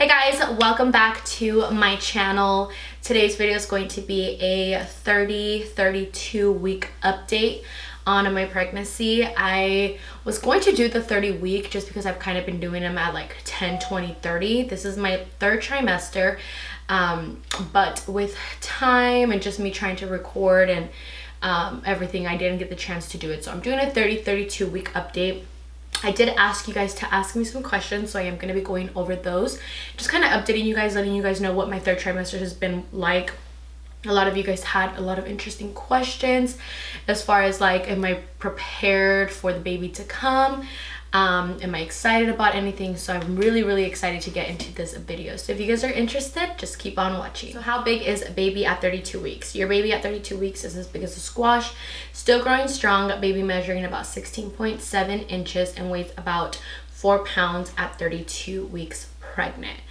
Hey guys, welcome back to my channel. Today's video is going to be a 32 week update on my pregnancy. I was going to do the 30 week just because I've kind of been doing them at like 10, 20, 30. This is my third trimester, but with time and just me trying to record and everything, I didn't get the chance to do it. So I'm doing a 32 week update. I did ask you guys to ask me some questions, so I am going to be going over those. Just kind of updating you guys, letting you guys know what my third trimester has been like. A lot of you guys had a lot of interesting questions as far as like, am I prepared for the baby to come? Am I excited about anything? So I'm really excited to get into this video. So if you guys are interested, just keep on watching. So how big is a baby at 32 weeks? Your baby at 32 weeks is as big as a squash, still growing strong, baby measuring about 16.7 inches and weighs about 4 pounds at 32 weeks pregnant.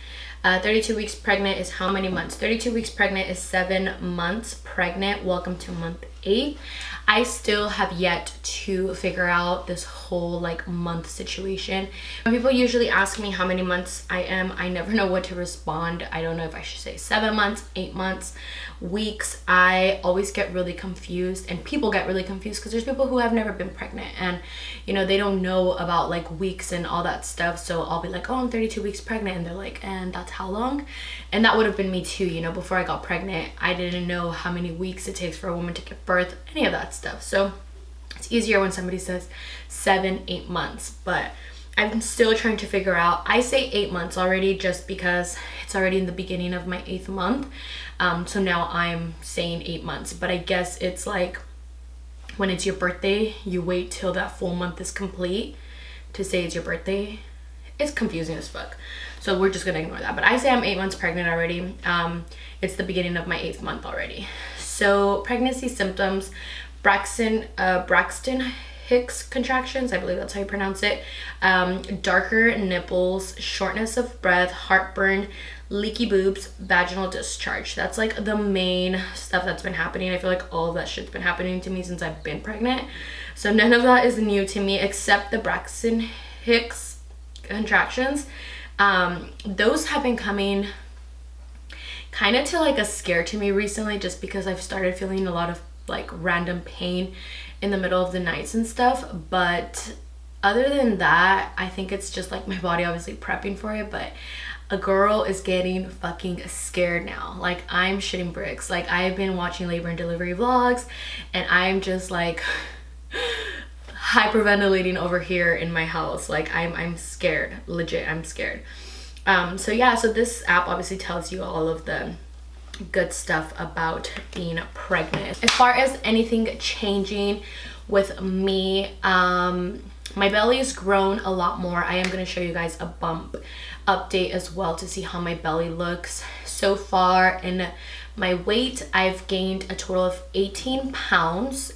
32 weeks pregnant is how many months? 32 weeks pregnant is 7 months pregnant. Welcome to month 8. I still have yet to figure out this whole like month situation. When people usually ask me how many months I am, I never know what to respond. I don't know if I should say 7 months, 8 months, weeks. I always get really confused, and people get really confused because there's people who have never been pregnant and you know, they don't know about like weeks and all that stuff. So I'll be like, oh, I'm 32 weeks pregnant, and they're like, and that's how long? And that would have been me too, you know. Before I got pregnant, I didn't know how many weeks it takes for a woman to give birth, any of that stuff. So it's easier when somebody says 7, 8 months, but I'm still trying to figure out. I say 8 months already just because it's already in the beginning of my 8th month. So now I'm saying 8 months, but I guess it's like when it's your birthday, you wait till that full month is complete to say it's your birthday. It's confusing as fuck. So we're just gonna ignore that. But I say I'm 8 months pregnant already. It's the beginning of my 8th month already. So pregnancy symptoms, Braxton Hicks contractions, I believe that's how you pronounce it, darker nipples, shortness of breath, heartburn, leaky boobs, vaginal discharge. That's like the main stuff that's been happening. I feel like all of that shit's been happening to me since I've been pregnant. So none of that is new to me except the Braxton Hicks contractions. Those have been coming kind of to like a scare to me recently, just because I've started feeling a lot of like random pain in the middle of the nights and stuff. But other than that, I think it's just like my body obviously prepping for it. But a girl is getting fucking scared now. Like, I'm shitting bricks. Like, I've been watching labor and delivery vlogs and I'm just like hyperventilating over here in my house. Like, I'm scared, legit, I'm scared. So yeah, so this app obviously tells you all of the good stuff about being pregnant. As far as anything changing with me, my belly has grown a lot more. I am going to show you guys a bump update as well to see how my belly looks so far. In my weight, I've gained a total of 18 pounds.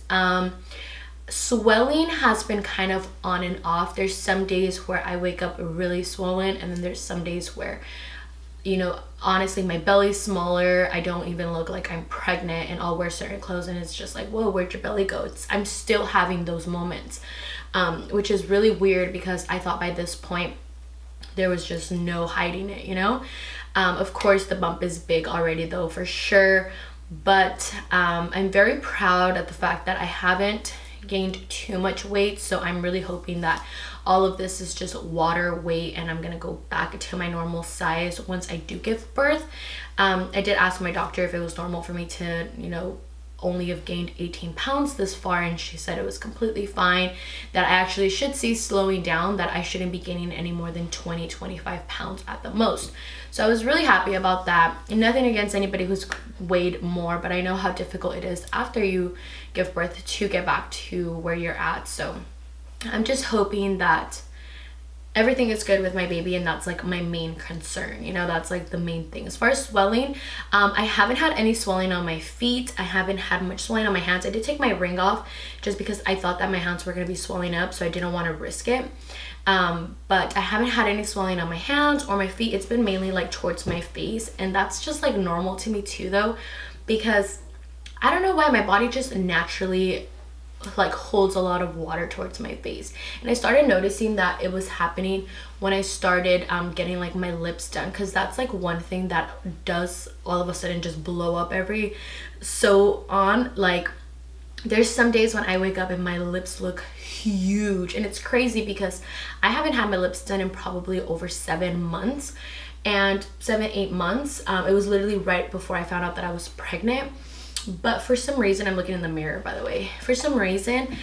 Swelling has been kind of on and off. There's some days where I wake up really swollen, and then there's some days where, you know, honestly, my belly's smaller. I don't even look like I'm pregnant, and I'll wear certain clothes and it's just like, whoa, where'd your belly go? I'm still having those moments, which is really weird because I thought by this point there was just no hiding it, you know. Of course the bump is big already though, for sure, but I'm very proud of the fact that I haven't gained too much weight. So I'm really hoping that all of this is just water weight and I'm gonna go back to my normal size once I do give birth. I did ask my doctor if it was normal for me to, you know, only have gained 18 pounds this far, and she said it was completely fine, that I actually should see slowing down, that I shouldn't be gaining any more than 20-25 pounds at the most. So I was really happy about that. And nothing against anybody who's weighed more, but I know how difficult it is after you give birth to get back to where you're at. So I'm just hoping that everything is good with my baby, and that's like my main concern, you know. That's like the main thing. As far as swelling, I haven't had any swelling on my feet. I haven't had much swelling on my hands. I did take my ring off just because I thought that my hands were going to be swelling up, so I didn't want to risk it. But I haven't had any swelling on my hands or my feet. It's been mainly like towards my face, and that's just like normal to me too though, because I don't know why my body just naturally like holds a lot of water towards my face. And I started noticing that it was happening when I started getting like my lips done, because that's like one thing that does all of a sudden just blow up every so on. Like there's some days when I wake up and my lips look huge, and it's crazy because I haven't had my lips done in probably over 7 months, and 7-8 months. It was literally right before I found out that I was pregnant. But for some reason, I'm looking in the mirror, by the way, for some reason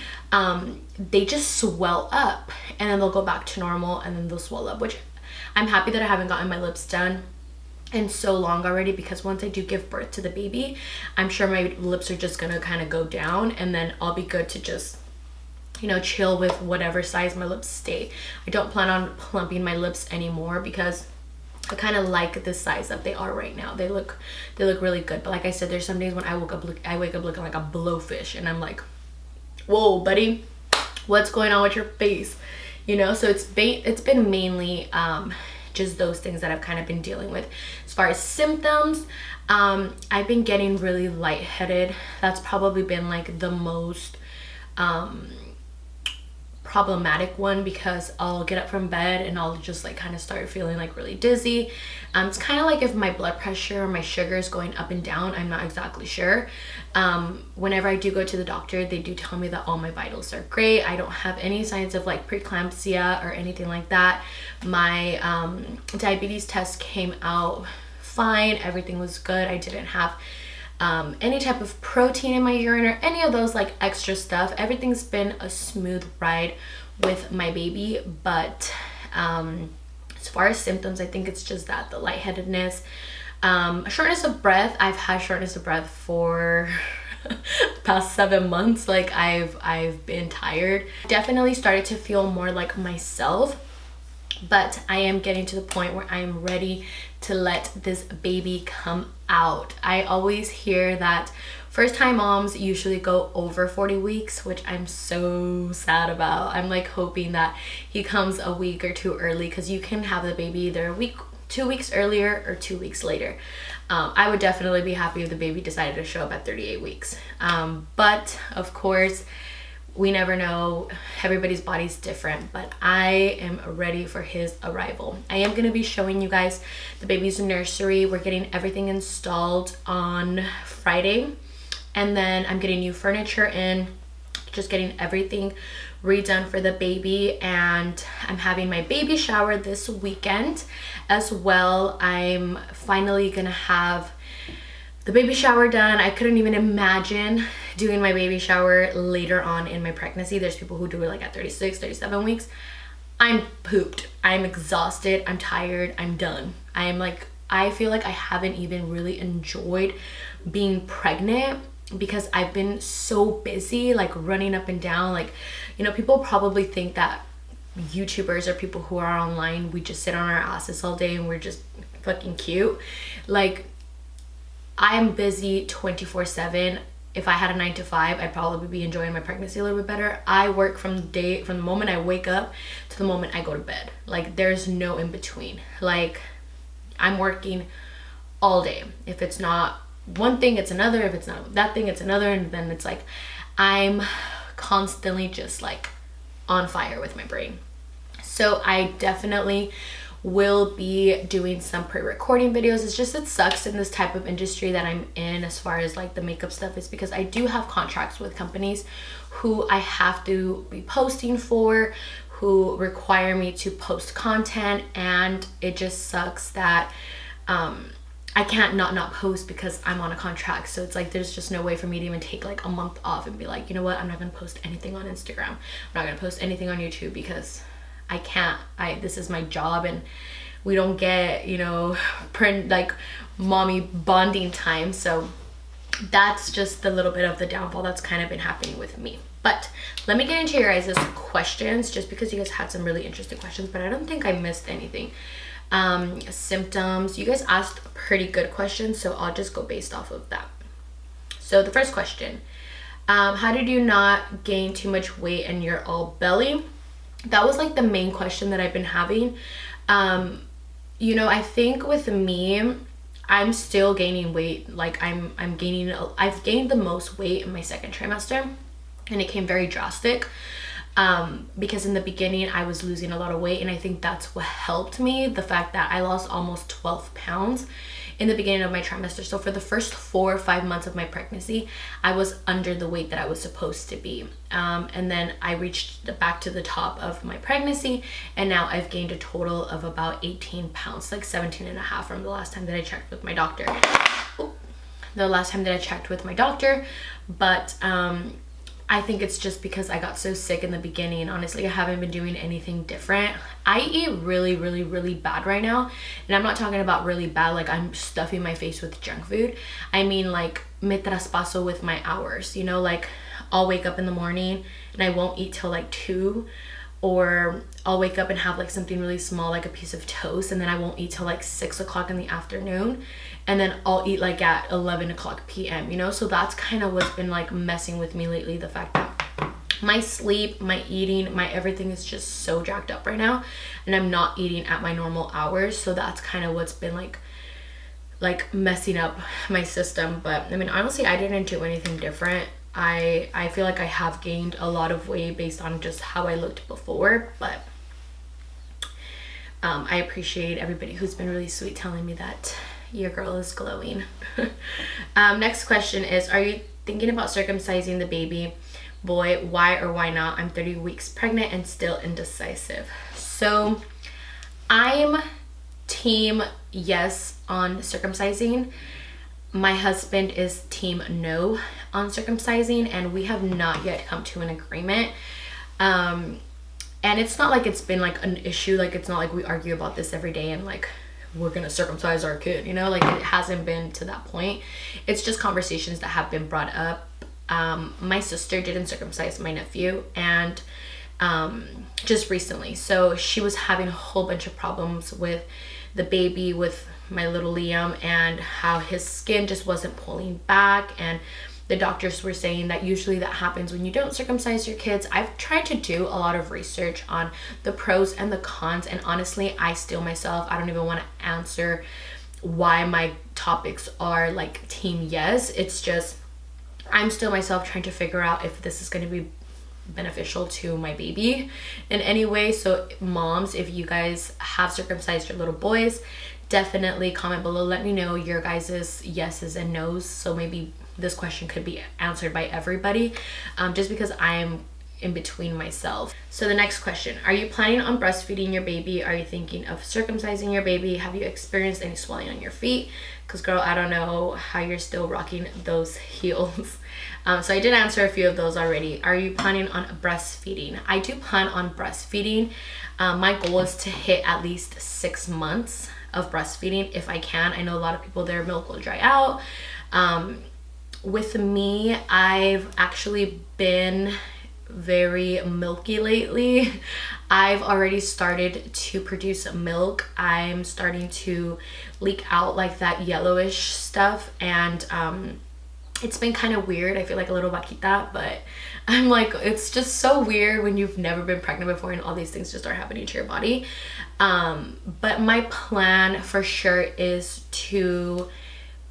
they just swell up, and then they'll go back to normal, and then they'll swell up, which I'm happy that I haven't gotten my lips done in so long already, because once I do give birth to the baby, I'm sure my lips are just gonna kind of go down, and then I'll be good to just, you know, chill with whatever size my lips stay. I don't plan on plumping my lips anymore because I kind of like the size that they are right now. They look really good. But like I said, there's some days when I wake up looking like a blowfish, and I'm like, whoa, buddy, what's going on with your face? You know, so it's been mainly just those things that I've kind of been dealing with. As far as symptoms, I've been getting really lightheaded. That's probably been like the most problematic one, because I'll get up from bed and I'll just like kind of start feeling like really dizzy. It's kind of like if my blood pressure or my sugar is going up and down. I'm not exactly sure. Whenever I do go to the doctor, they do tell me that all my vitals are great. I don't have any signs of like preeclampsia or anything like that. My diabetes test came out fine. Everything was good. I didn't have any type of protein in my urine or any of those like extra stuff. Everything's been a smooth ride with my baby. But as far as symptoms, I think it's just that, the lightheadedness, shortness of breath. I've had shortness of breath for the past 7 months. Like I've been tired. Definitely started to feel more like myself, but I am getting to the point where I am ready to let this baby come out. I always hear that first time moms usually go over 40 weeks, which I'm so sad about. I'm like hoping that he comes a week or two early, because you can have the baby either a week, 2 weeks earlier, or 2 weeks later. I would definitely be happy if the baby decided to show up at 38 weeks. But of course, we never know. Everybody's body's different, but I am ready for his arrival. I am going to be showing you guys the baby's nursery. We're getting everything installed on Friday, and then I'm getting new furniture in, just getting everything redone for the baby, and I'm having my baby shower this weekend as well. I'm finally gonna have the baby shower done. I couldn't even imagine doing my baby shower later on in my pregnancy. There's people who do it like at 36, 37 weeks. I'm pooped. I'm exhausted. I'm tired. I'm done. I feel like I haven't even really enjoyed being pregnant, because I've been so busy, like running up and down. Like, you know, people probably think that YouTubers or people who are online, we just sit on our asses all day and we're just fucking cute. Like, I'm busy 24/7. If I had a 9 to 5, I'd probably be enjoying my pregnancy a little bit better. I work from the moment I wake up to the moment I go to bed. Like, there's no in between. Like, I'm working all day. If it's not one thing, it's another. If it's not that thing, it's another. And then it's like I'm constantly just like on fire with my brain. So I definitely will be doing some pre-recording videos. It's just, it sucks in this type of industry that I'm in as far as like the makeup stuff, is because I do have contracts with companies who I have to be posting for, who require me to post content, and it just sucks that I can't not post because I'm on a contract. So it's like there's just no way for me to even take like a month off and be like, you know what, I'm not gonna post anything on Instagram, I'm not gonna post anything on YouTube, because I can't. This is my job, and we don't get, you know, like mommy bonding time. So that's just a little bit of the downfall that's kind of been happening with me. But let me get into your guys' questions, just because you guys had some really interesting questions, but I don't think I missed anything. Symptoms, you guys asked pretty good questions, so I'll just go based off of that. So the first question, how did you not gain too much weight and you're all belly? That was like the main question that I've been having. You know, I think with me, I'm still gaining weight. Like I've gained the most weight in my second trimester. and it came very drastic. Because in the beginning I was losing a lot of weight, and I think that's what helped me, the fact that I lost almost 12 pounds in the beginning of my trimester. So for the first 4 or 5 months of my pregnancy, I was under the weight that I was supposed to be, and then I reached back to the top of my pregnancy, and now I've gained a total of about 18 pounds, like 17 and a half from the last time that I checked with my doctor. But I think it's just because I got so sick in the beginning. Honestly, I haven't been doing anything different. I eat really, really, really bad right now. And I'm not talking about really bad like I'm stuffing my face with junk food. I mean like me traspaso with my hours, you know, like I'll wake up in the morning and I won't eat till like 2, or I'll wake up and have like something really small, like a piece of toast, and then I won't eat till like 6 o'clock in the afternoon, and then I'll eat like at 11 o'clock p.m., you know. So that's kind of what's been like messing with me lately, the fact that my sleep, my eating, my everything is just so jacked up right now, and I'm not eating at my normal hours. So that's kind of what's been like messing up my system. But I mean, honestly, I didn't do anything different. I feel like I have gained a lot of weight based on just how I looked before, but I appreciate everybody who's been really sweet telling me that your girl is glowing. Next question is, are you thinking about circumcising the baby boy? Why or why not? I'm 30 weeks pregnant and still indecisive. So I'm team yes on circumcising. My husband is team no on circumcising, and we have not yet come to an agreement. And it's not like it's been like an issue. Like, it's not like we argue about this every day and like we're gonna circumcise our kid, you know, like it hasn't been to that point. It's just conversations that have been brought up. My sister didn't circumcise my nephew, and just recently, so she was having a whole bunch of problems with the baby, with my little Liam, and how his skin just wasn't pulling back, and the doctors were saying that usually that happens when you don't circumcise your kids. I've tried to do a lot of research on the pros and the cons, and honestly, I still myself, I don't even want to answer why my topics are like team yes. It's just I'm still myself trying to figure out if this is going to be beneficial to my baby in any way. So moms, if you guys have circumcised your little boys, definitely comment below, let me know your guys's yeses and nos, so maybe this question could be answered by everybody, just because I am in between myself. So the next question, are you planning on breastfeeding your baby? Are you thinking of circumcising your baby? Have you experienced any swelling on your feet? Because girl, I don't know how you're still rocking those heels. So I did answer a few of those already. Are you planning on breastfeeding? I do plan on breastfeeding. My goal is to hit at least 6 months of breastfeeding if I can. I know a lot of people, their milk will dry out. With me, I've actually been very milky lately. I've already started to produce milk. I'm starting to leak out like that yellowish stuff, and it's been kind of weird. I feel like a little vaquita, but I'm like, it's just so weird when you've never been pregnant before and all these things just start happening to your body. But my plan for sure is to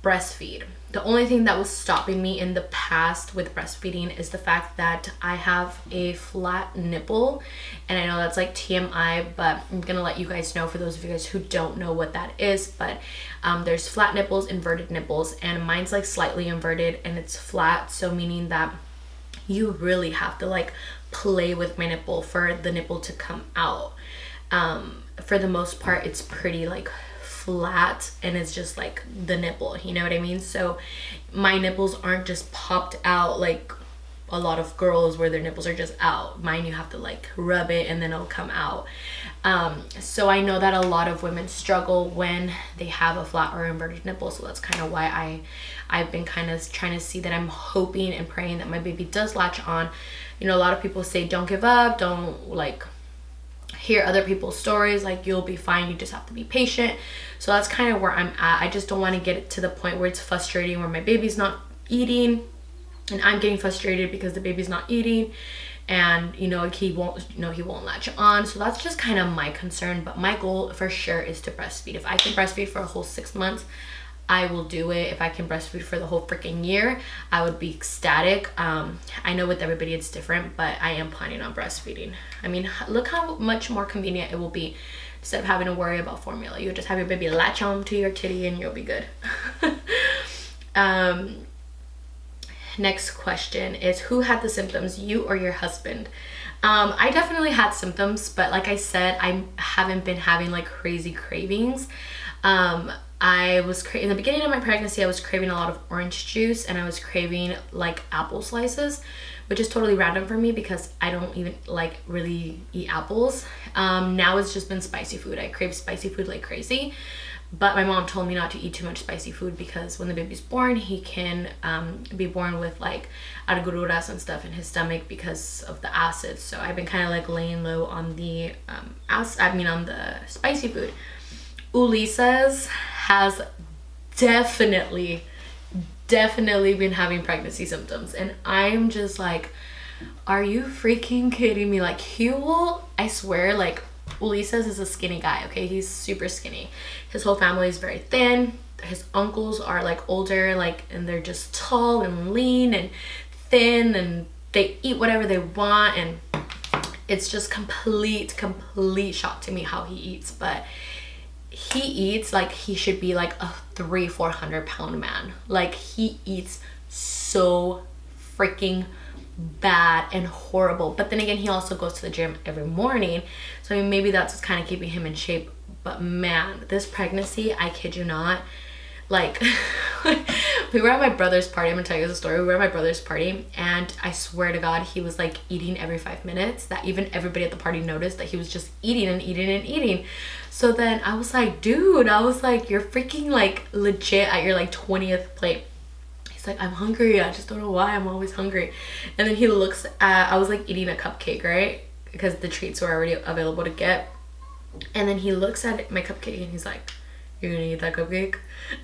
breastfeed. The only thing that was stopping me in the past with breastfeeding is the fact that I have a flat nipple, and I know that's like TMI, but I'm gonna let you guys know, for those of you guys who don't know what that is. But there's flat nipples, inverted nipples, and mine's like slightly inverted and it's flat, so meaning that you really have to like play with my nipple for the nipple to come out. For the most part, it's pretty like flat, and it's just like the nipple, you know what I mean? So my nipples aren't just popped out like a lot of girls where their nipples are just out. Mine, you have to like rub it and then it'll come out. So I know that a lot of women struggle when they have a flat or inverted nipple, so that's kind of why I've been kind of trying to see that. I'm hoping and praying that my baby does latch on. You know, a lot of people say don't give up, don't like hear other people's stories, like you'll be fine, you just have to be patient. So that's kind of where I'm at. I just don't want to get it to the point where it's frustrating, where my baby's not eating and I'm getting frustrated because the baby's not eating, and you know, he won't latch on. So that's just kind of my concern. But my goal for sure is to breastfeed. If I can breastfeed for a whole 6 months, I will do it. If I can breastfeed for the whole freaking year, I would be ecstatic. I know with everybody it's different, but I am planning on breastfeeding. I mean, look how much more convenient it will be. Instead of having to worry about formula, you'll just have your baby latch on to your titty and you'll be good. Next question is, who had the symptoms, you or your husband? I definitely had symptoms, but like I said, I haven't been having like crazy cravings. I was in the beginning of my pregnancy, I was craving a lot of orange juice, and I was craving like apple slices, which is totally random for me because I don't even like really eat apples. Now it's just been spicy food. I crave spicy food like crazy, but my mom told me not to eat too much spicy food because when the baby's born, he can be born with like argururas and stuff in his stomach because of the acid. So I've been kind of like laying low on the on the spicy food. Ulises has definitely been having pregnancy symptoms, and I'm just like, are you freaking kidding me? Like, he will, I swear, like, Ulises is a skinny guy, okay? He's super skinny. His whole family is very thin. His uncles are like older, like, and they're just tall and lean and thin, and they eat whatever they want, and it's just complete shock to me how he eats. But he eats like he should be like a 300-400 pound man. Like, he eats so freaking bad and horrible. But then again, he also goes to the gym every morning, so I mean, maybe that's what's kind of keeping him in shape. But man, this pregnancy, I kid you not, like we were at my brother's party. I'm gonna tell you the story. We were at my brother's party, and I swear to God, he was like eating every 5 minutes, that even everybody at the party noticed that he was just eating and eating and eating. So then I was like, dude, I was like, you're freaking like legit at your like 20th plate. He's like, I'm hungry, I just don't know why, I'm always hungry. And then he looks at, I was like eating a cupcake, right? Because the treats were already available to get. And then he looks at my cupcake and he's like, you're gonna eat that cupcake?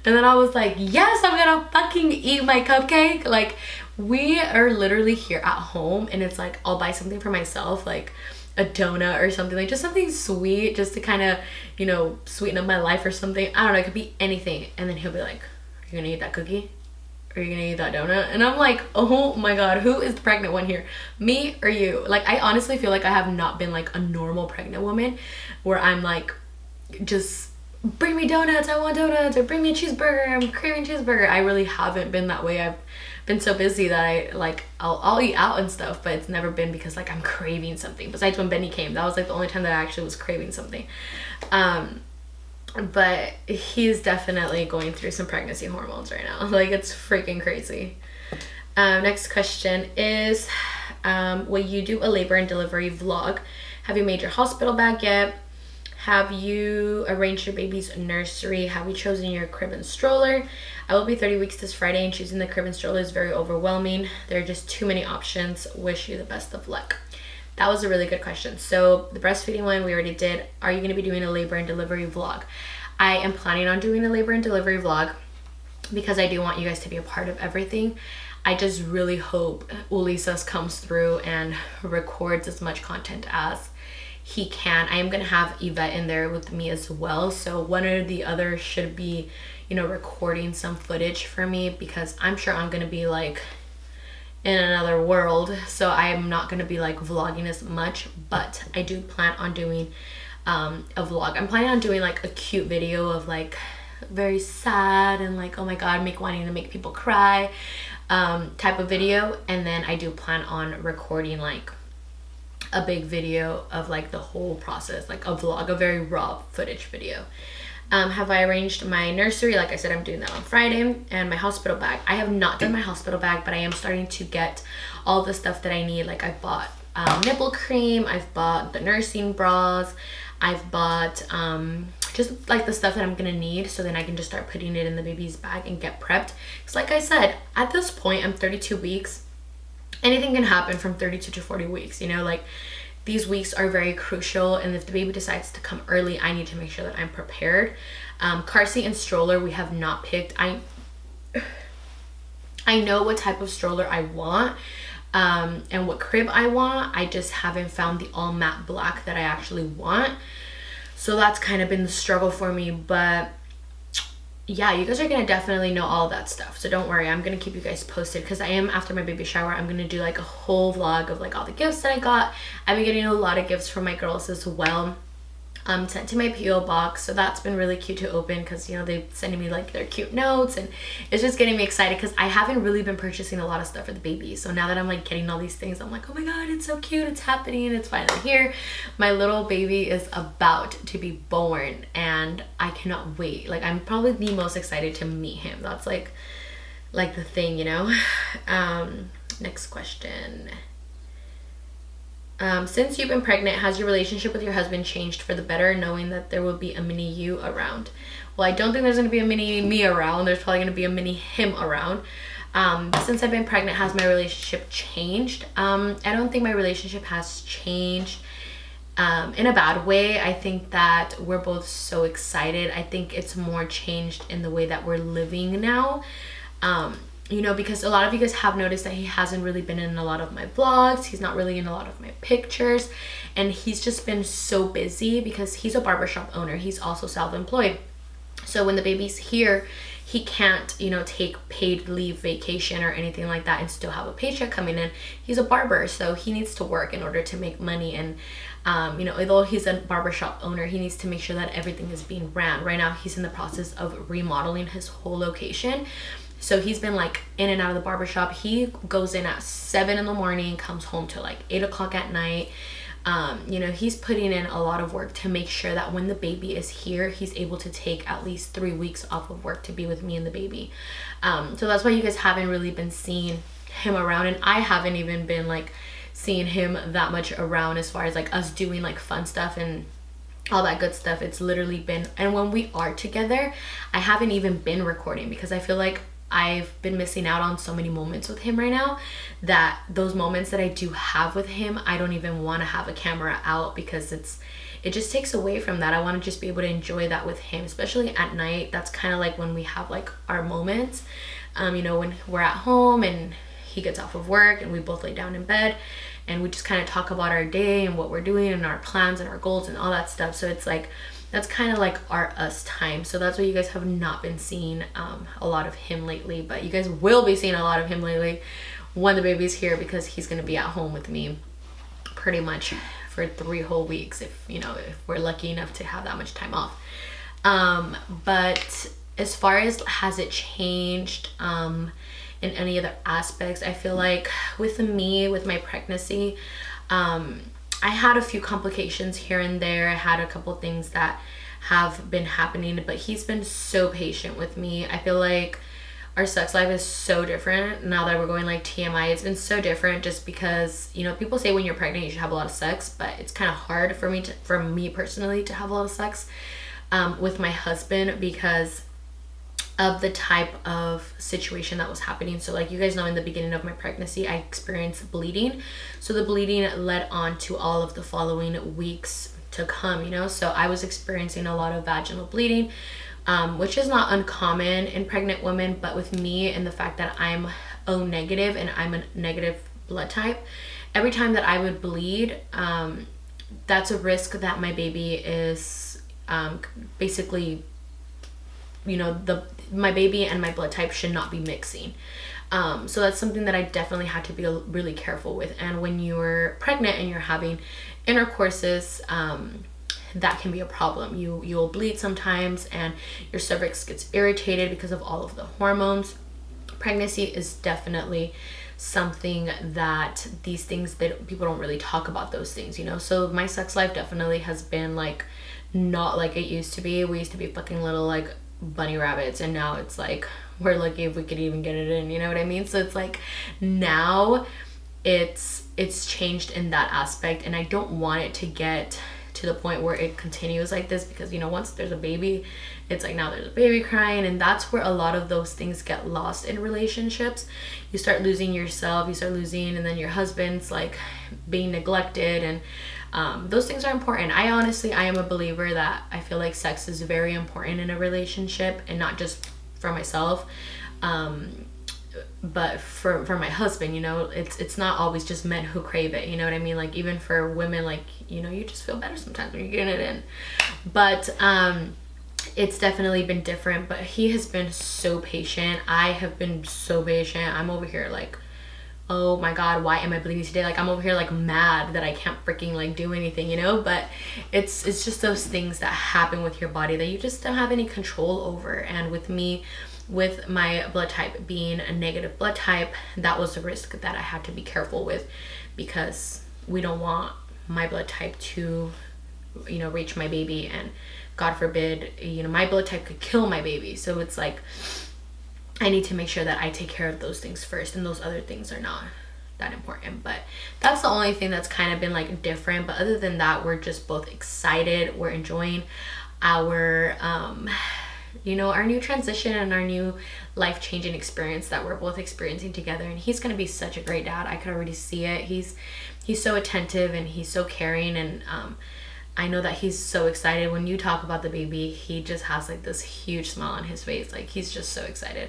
And then I was like, yes, I'm gonna fucking eat my cupcake. Like, we are literally here at home, and it's like, I'll buy something for myself, like a donut or something, like just something sweet, just to kind of, you know, sweeten up my life or something. I don't know, it could be anything. And then he'll be like, are you gonna eat that cookie? Are you gonna eat that donut? And I'm like, oh my God, who is the pregnant one here? Me or you? Like, I honestly feel like I have not been like a normal pregnant woman where I'm like, just bring me donuts, I want donuts, or bring me a cheeseburger, I'm craving cheeseburger. I really haven't been that way. I've been so busy that I like, I'll eat out and stuff, but it's never been because like I'm craving something. Besides when Benny came, that was like the only time that I actually was craving something. But he's definitely going through some pregnancy hormones right now. Like, it's freaking crazy. Next question is, will you do a labor and delivery vlog? Have you made your hospital bag yet? Have you arranged your baby's nursery? Have you chosen your crib and stroller? I will be 30 weeks this Friday, and choosing the crib and stroller is very overwhelming. There are just too many options. Wish you the best of luck. That was a really good question. So the breastfeeding one we already did. Are you going to be doing a labor and delivery vlog? I am planning on doing a labor and delivery vlog because I do want you guys to be a part of everything. I just really hope Ulises comes through and records as much content as he can. I am going to have Yvette in there with me as well. So one or the other should be, you know, recording some footage for me, because I'm sure I'm going to be like in another world, so I am not going to be like vlogging as much. But I do plan on doing a vlog. I'm planning on doing like a cute video of like very sad and like, oh my God, wanting to make people cry type of video. And then I do plan on recording like a big video of like the whole process, like a vlog, a very raw footage video. Have I arranged my nursery? Like I said, I'm doing that on Friday. And my hospital bag, I have not done my hospital bag, but I am starting to get all the stuff that I need. Like, I bought nipple cream, I've bought the nursing bras, I've bought just like the stuff that I'm gonna need, so then I can just start putting it in the baby's bag and get prepped. Because like I said, at this point, I'm 32 weeks. Anything can happen from 32 to 40 weeks, you know, like these weeks are very crucial. And if the baby decides to come early, I need to make sure that I'm prepared. Car seat and stroller, we have not picked. I know what type of stroller I want and what crib I want. I just haven't found the all matte black that I actually want. So that's kind of been the struggle for me. But yeah, you guys are gonna definitely know all of that stuff, so don't worry, I'm gonna keep you guys posted, because I am, after my baby shower, I'm gonna do like a whole vlog of like all the gifts that I got. I've been getting a lot of gifts from my girls as well, sent to my PO box, so that's been really cute to open, because you know, they're sending me like their cute notes, and it's just getting me excited because I haven't really been purchasing a lot of stuff for the baby. So now that I'm like getting all these things, I'm like, oh my god, it's so cute, it's happening, it's finally here. My little baby is about to be born and I cannot wait. Like, I'm probably the most excited to meet him. That's like the thing, you know. Next question. Since you've been pregnant, has your relationship with your husband changed for the better, knowing that there will be a mini you around? Well, I don't think there's going to be a mini me around. There's probably going to be a mini him around. Since I've been pregnant, has my relationship changed? I don't think my relationship has changed in a bad way. I think that we're both so excited. I think it's more changed in the way that we're living now. You know, because a lot of you guys have noticed that he hasn't really been in a lot of my vlogs. He's not really in a lot of my pictures. And he's just been so busy because he's a barbershop owner. He's also self-employed. So when the baby's here, he can't, you know, take paid leave, vacation, or anything like that and still have a paycheck coming in. He's a barber, so he needs to work in order to make money. And, you know, although he's a barbershop owner, he needs to make sure that everything is being ran. Right now, he's in the process of remodeling his whole location. So he's been like in and out of the barbershop. He goes in at 7 in the morning, comes home till like 8 o'clock at night. You know, he's putting in a lot of work to make sure that when the baby is here, he's able to take at least 3 weeks off of work to be with me and the baby. So that's why you guys haven't really been seeing him around, and I haven't even been like seeing him that much around as far as like us doing like fun stuff and all that good stuff. It's literally been, and when we are together, I haven't even been recording because I feel like I've been missing out on so many moments with him right now, that those moments that I do have with him, I don't even want to have a camera out because it just takes away from that. I want to just be able to enjoy that with him, especially at night. That's kind of like when we have like our moments, you know, when we're at home and he gets off of work and we both lay down in bed and we just kind of talk about our day and what we're doing and our plans and our goals and all that stuff. So it's like, that's kind of like our us time. So that's why you guys have not been seeing a lot of him lately, but you guys will be seeing a lot of him lately when the baby's here, because he's going to be at home with me pretty much for 3 whole weeks, if you know, if we're lucky enough to have that much time off. But as far as has it changed in any other aspects, I feel like with me, with my pregnancy, I had a few complications here and there. I had a couple things that have been happening, but he's been so patient with me. I feel like our sex life is so different now that we're going like TMI. It's been so different just because, you know, people say when you're pregnant you should have a lot of sex, but it's kind of hard for me personally to have a lot of sex with my husband because of the type of situation that was happening. So like you guys know, in the beginning of my pregnancy, I experienced bleeding. So the bleeding led on to all of the following weeks to come, you know. So I was experiencing a lot of vaginal bleeding, which is not uncommon in pregnant women, but with me and the fact that I'm O negative and I'm a negative blood type, every time that I would bleed, that's a risk that my baby is basically, you know, my baby and my blood type should not be mixing. So that's something that I definitely had to be really careful with. And when you're pregnant and you're having intercourses, that can be a problem. You'll bleed sometimes and your cervix gets irritated because of all of the hormones. Pregnancy is definitely something that these things that people don't really talk about, those things, you know. So my sex life definitely has been like not like it used to be. We used to be fucking little like bunny rabbits, and now it's like we're lucky if we could even get it in, you know what I mean? So it's like now it's changed in that aspect, and I don't want it to get to the point where it continues like this, because you know, once there's a baby, it's like now there's a baby crying, and that's where a lot of those things get lost in relationships. You start losing yourself, you start losing, and then your husband's like being neglected, and those things are important. I am a believer that I feel like sex is very important in a relationship, and not just for myself, but for my husband. You know, it's not always just men who crave it, you know what I mean? Like even for women, like, you know, you just feel better sometimes when you're getting it in. But it's definitely been different, but he has been so patient. I have been so patient. I'm over here like, oh my god, why am I bleeding today? Like, I'm over here like mad that I can't freaking like do anything, you know? But it's just those things that happen with your body that you just don't have any control over. And with me, with my blood type being a negative blood type, that was a risk that I had to be careful with, because we don't want my blood type to, you know, reach my baby, and God forbid, you know, my blood type could kill my baby. So it's like, I need to make sure that I take care of those things first, and those other things are not that important. But that's the only thing that's kind of been like different. But other than that, we're just both excited. We're enjoying our you know, our new transition and our new life-changing experience that we're both experiencing together. And he's going to be such a great dad. I could already see it. He's so attentive, and he's so caring, and I know that he's so excited. When you talk about the baby, he just has like this huge smile on his face. Like, he's just so excited.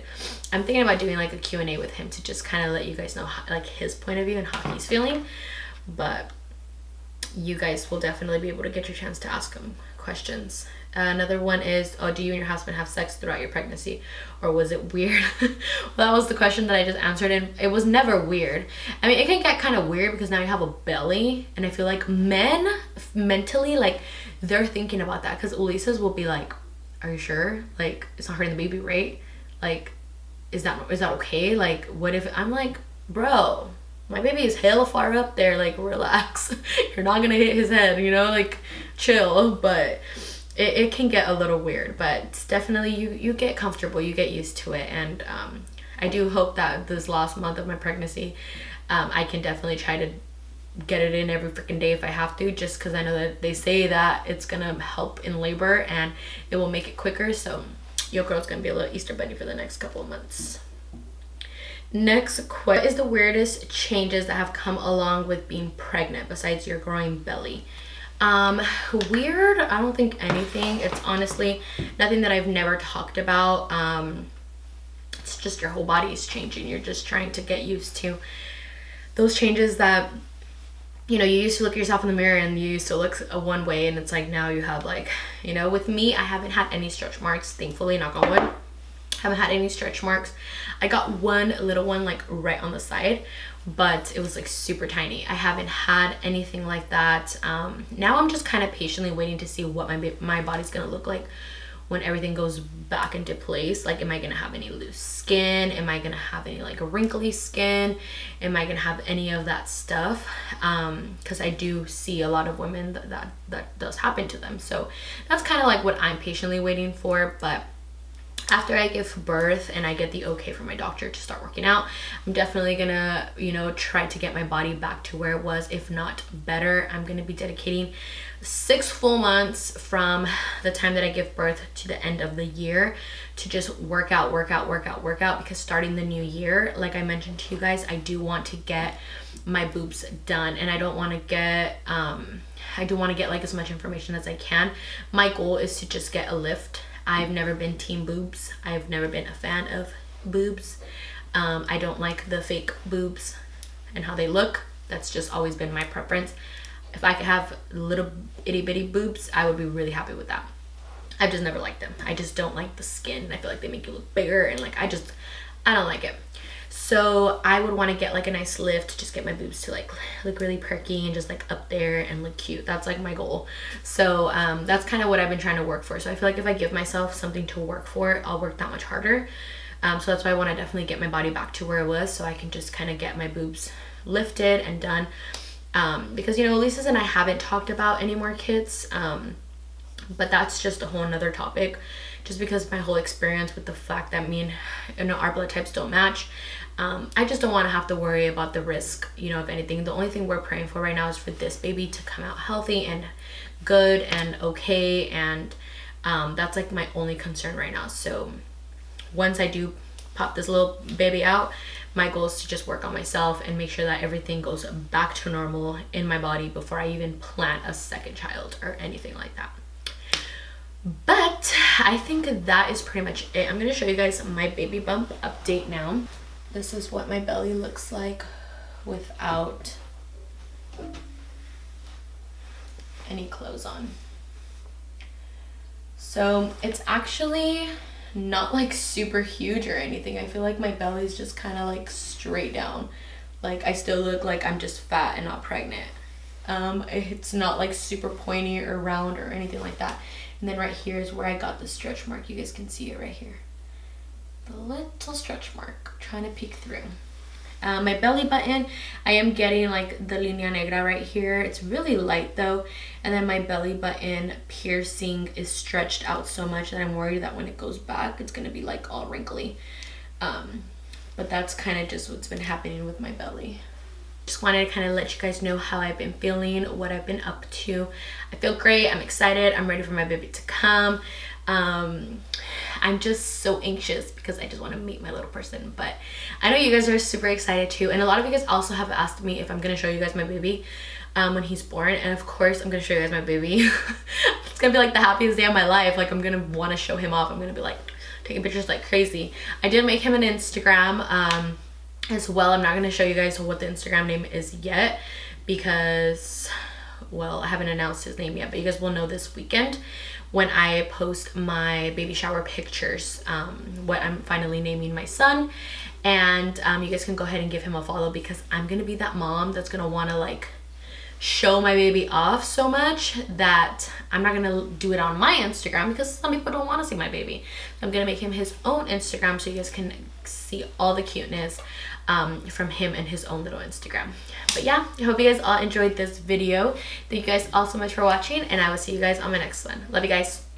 I'm thinking about doing like a Q&A with him to just kind of let you guys know how, like, his point of view and how he's feeling. But you guys will definitely be able to get your chance to ask him questions. Another one is, oh, do you and your husband have sex throughout your pregnancy, or was it weird? Well, that was the question that I just answered, and it was never weird. I mean, it can get kind of weird because now you have a belly, and I feel like men mentally, like, they're thinking about that, because Ulises will be like, are you sure? Like, it's not hurting the baby, right? Like, is that okay? Like, what if I'm like, bro, my baby is hella far up there, like, relax. You're not gonna hit his head, you know, like, chill. But it can get a little weird, but it's definitely, you get comfortable, you get used to it. And I do hope that this last month of my pregnancy, I can definitely try to get it in every freaking day if I have to, just because I know that they say that it's gonna help in labor and it will make it quicker. So your girl's gonna be a little Easter bunny for the next couple of months. Next, what is the weirdest changes that have come along with being pregnant besides your growing belly? Weird, I don't think anything. It's honestly nothing that I've never talked about. It's just your whole body is changing. You're just trying to get used to those changes that, you know, you used to look at yourself in the mirror and you used to look one way, and it's like now you have, like, you know, with me, I haven't had any stretch marks, thankfully, knock on wood. Haven't had any stretch marks. I got one little one like right on the side, but it was like super tiny. I haven't had anything like that. Now I'm just kind of patiently waiting to see what my body's gonna look like when everything goes back into place. Like, am I gonna have any loose skin? Am I gonna have any like wrinkly skin? Am I gonna have any of that stuff? Because I do see a lot of women that does happen to them. So that's kind of like what I'm patiently waiting for. But after I give birth and I get the okay from my doctor to start working out, I'm definitely gonna, you know, try to get my body back to where it was, if not better. I'm gonna be dedicating 6 full months from the time that I give birth to the end of the year to just work out, because starting the new year, like I mentioned to you guys, I do want to get my boobs done, and I don't want to get I do want to get like as much information as I can. My goal is to just get a lift. I've never been team boobs. I've never been a fan of boobs. I don't like the fake boobs and how they look. That's just always been my preference. If I could have little itty bitty boobs, I would be really happy with that. I've just never liked them. I just don't like the skin. I feel like they make you look bigger, and like I don't like it. So I would want to get like a nice lift, just get my boobs to like look really perky and just like up there and look cute. That's like my goal. So that's kind of what I've been trying to work for. So I feel like if I give myself something to work for, I'll work that much harder. So that's why I want to definitely get my body back to where it was, so I can just kind of get my boobs lifted and done. Because, you know, Lisa's and I haven't talked about any more kids, but that's just a whole nother topic, just because my whole experience with the fact that me and, you know, our blood types don't match. I just don't want to have to worry about the risk, you know, of anything. The only thing we're praying for right now is for this baby to come out healthy and good and okay, and that's like my only concern right now. So once I do pop this little baby out, my goal is to just work on myself and make sure that everything goes back to normal in my body before I even plan a second child or anything like that. But I think that is pretty much it. I'm going to show you guys my baby bump update now. This is what my belly looks like without any clothes on. So it's actually not like super huge or anything. I feel like my belly's just kind of like straight down. Like I still look like I'm just fat and not pregnant. It's not like super pointy or round or anything like that. And then right here is where I got the stretch mark. You guys can see it right here. The little stretch mark trying to peek through. My belly button, I am getting like the linea negra right here. It's really light though. And then my belly button piercing is stretched out so much that I'm worried that when it goes back, it's gonna be like all wrinkly. But that's kind of just what's been happening with my belly. Just wanted to kind of let you guys know how I've been feeling, what I've been up to. I feel great, I'm excited, I'm ready for my baby to come. I'm just so anxious because I just want to meet my little person, but I know you guys are super excited too. And a lot of you guys also have asked me if I'm gonna show you guys my baby when he's born, and of course I'm gonna show you guys my baby. It's gonna be like the happiest day of my life. Like I'm gonna want to show him off. I'm gonna be like taking pictures like crazy. I did make him an Instagram as well. I'm not gonna show you guys what the Instagram name is yet because, well, I haven't announced his name yet, but you guys will know this weekend when I post my baby shower pictures, what I'm finally naming my son. And you guys can go ahead and give him a follow because I'm gonna be that mom that's gonna wanna like show my baby off so much that I'm not gonna do it on my Instagram because some people don't wanna see my baby. I'm gonna make him his own Instagram so you guys can see all the cuteness from him and his own little Instagram. But yeah, I hope you guys all enjoyed this video. Thank you guys all so much for watching, and I will see you guys on my next one. Love you guys.